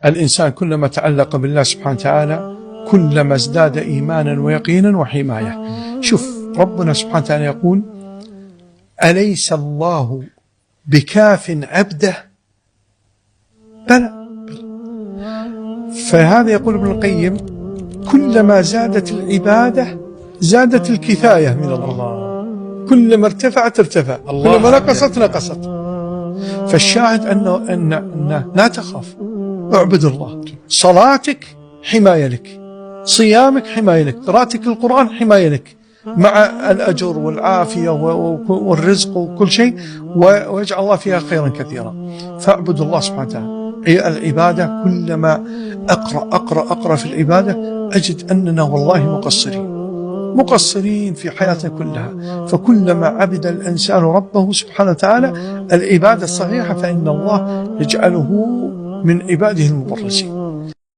الإنسان كلما تعلق بالله سبحانه وتعالى كلما ازداد إيمانا ويقينا وحماية. شوف ربنا سبحانه وتعالى يقول: أليس الله بكاف عبده؟ بلى. فهذا يقول ابن القيم: كلما زادت العبادة زادت الكفاية من الله، كلما ارتفعت ارتفع، كلما نقصت نقصت. فالشاهد أنه لا تخاف، اعبد الله. صلاتك حماية لك، صيامك حماية لك، قراءتك القرآن حماية لك، مع الأجر والعافية والرزق وكل شيء، ويجعل الله فيها خيرا كثيرا. فاعبد الله سبحانه وتعالى. العبادة كلما أقرأ في العبادة أجد أننا والله مقصرين في حياتنا كلها. فكلما عبد الإنسان ربه سبحانه وتعالى العبادة الصحيحة فإن الله يجعله من عباده المبرزين.